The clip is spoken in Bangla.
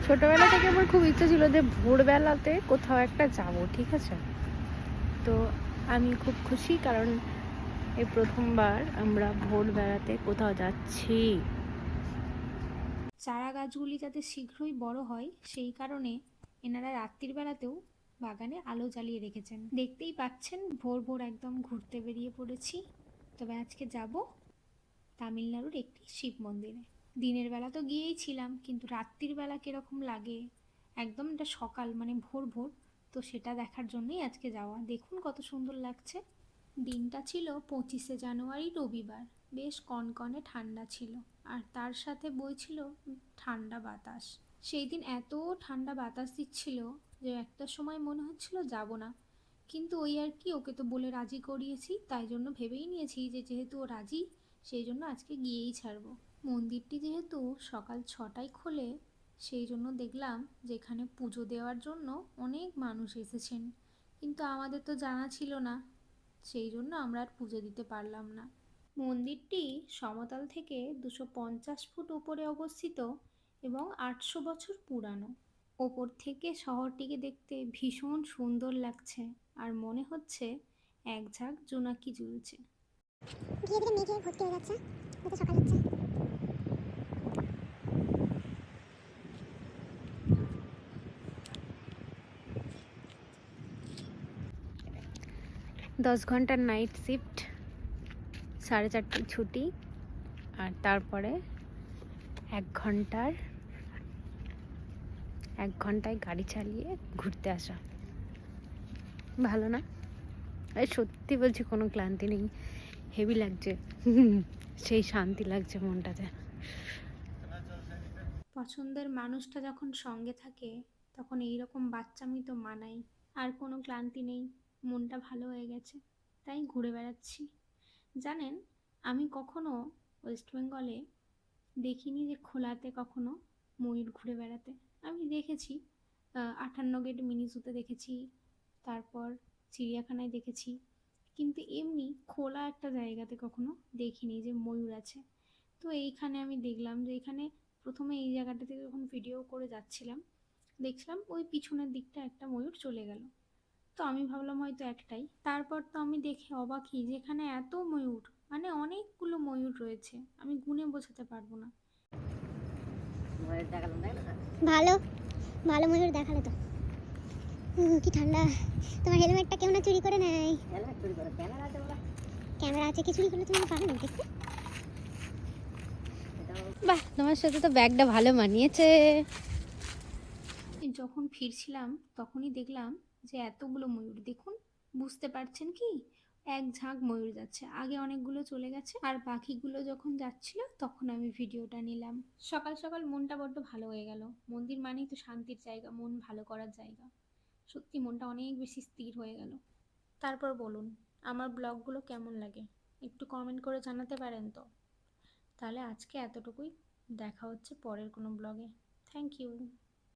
ছোটোবেলা থেকে আমার খুব ইচ্ছা ছিল যে ভোরবেলাতে কোথাও একটা যাব, ঠিক আছে? তো আমি খুব খুশি, কারণ এই প্রথমবার আমরা ভোরবেলাতে কোথাও যাচ্ছি। চারা গাছগুলি যাতে শীঘ্রই বড় হয় সেই কারণে এনারা রাত্রির বেলাতেও বাগানে আলো জ্বালিয়ে রেখেছেন। দেখতেই পাচ্ছেন ভোর ভোর একদম ঘুরতে বেরিয়ে পড়েছি। তবে আজকে যাব তামিলনাড়ুর একটি শিব মন্দিরে। দিনের বেলা তো গিয়েই ছিলাম, কিন্তু রাত্রির বেলা কীরকম লাগে, একদম এটা সকাল মানে ভোর ভোর, তো সেটা দেখার জন্যই আজকে যাওয়া। দেখুন কত সুন্দর লাগছে। দিনটা ছিল 25শে জানুয়ারি, রবিবার। বেশ কনকনে ঠান্ডা ছিল, আর তার সাথে বইছিল ঠান্ডা বাতাস। সেই দিন এত ঠান্ডা বাতাস দিচ্ছিল যে একটা সময় মনে হচ্ছিল যাব না, কিন্তু ওই আর কি, ওকে তো বলে রাজি করিয়েছি, তাই জন্য ভেবেই নিয়েছি যে যেহেতু ও রাজি, সেই জন্য আজকে গিয়েই ছাড়বো। মন্দিরটি যেহেতু সকাল 6টায় খোলে, সেই জন্য দেখলাম যে এখানে পুজো দেওয়ার জন্য অনেক মানুষ এসেছেন, কিন্তু আমাদের তো জানা ছিল না, সেই জন্য আমরা আর পুজো দিতে পারলাম না। মন্দিরটি সমতল থেকে 250 ফুট উপরে অবস্থিত এবং 800 বছর পুরানো। ওপর থেকে শহরটিকে দেখতে ভীষণ সুন্দর লাগছে, আর মনে হচ্ছে এক ঝাঁক জোনাকি ঝুলছে। ধীরে ধীরে মেঘে ভর্তি হয়ে যাচ্ছে, হয়তো সকাল হচ্ছে। 10 ঘন্টার নাইট শিফট, 4:30 ছুটি, আর তারপরে 1 ঘন্টায় গাড়ি চালিয়ে ঘুরতে আসা। ভালো না? আর সত্যি বলছি, কোনো ক্লান্তি নেই, হেভি লাগছে। সেই শান্তি লাগছে মনটাতে। পছন্দের মানুষটা যখন সঙ্গে থাকে তখন এইরকম বাচ্চামি তো মানাই। আর কোনো ক্লান্তি নেই, মনটা ভালো হয়ে গেছে, তাই ঘুরে বেড়াচ্ছি। জানেন, আমি কখনো ওয়েস্ট বেঙ্গলে দেখিনি যে খোলাতে কখনো ময়ূর ঘুরে বেড়াতে। আমি দেখেছি 58 গেট মিনি জুতে দেখেছি, তারপর চিড়িয়াখানায় দেখেছি, কিন্তু এমনি খোলা একটা জায়গাতে কখনো দেখিনি যে ময়ূর আছে। তো এইখানে আমি দেখলাম যে এখানে প্রথমে এই জায়গাটা থেকে যখন ভিডিও করে যাচ্ছিলাম, দেখছিলাম ওই পিছনের দিকটা একটা ময়ূর চলে গেল। তো আমি ভাবলাম হয়তো একটাই, তারপর তো আমি দেখে অবাকই যেখানে এত ময়ূর, মানে অনেকগুলো ময়ূর রয়েছে, আমি গুণে বোঝাতে পারবো না। ভালো ভালো ময়ূর দেখালে তো। কি ঠান্ডা। তোমার হেলমেটটা কেউ না চুরি করে নেয়। হেলমেট চুরি করে? ক্যামেরা আছে বলা। ক্যামেরা আছে, কি চুরি করলে তুমি পারো না দেখতে? বাহ, তোমার সাথে তো ব্যাগটা ভালো মানিয়েছে। যখন ফিরছিলাম তখনই দেখলাম যে এতগুলো ময়ূর, দেখুন, বুঝতে পারছেন কি, এক ঝাঁক ময়ূর যাচ্ছে, আগে অনেকগুলো চলে গেছে, আর বাকিগুলো যখন যাচ্ছিল তখন আমি ভিডিওটা নিলাম। সকাল সকাল মনটা বড্ড ভালো হয়ে গেল। মন্দির মানেই তো শান্তির জায়গা, মন ভালো করার জায়গা। সত্যি মনটা অনেক বেশি স্থির হয়ে গেল। তারপর বলুন, আমার ব্লগগুলো কেমন লাগে একটু কমেন্ট করে জানাতে পারেন তো। তাহলে আজকে এতটুকুই, দেখা হচ্ছে পরের কোনো ব্লগে। Thank you.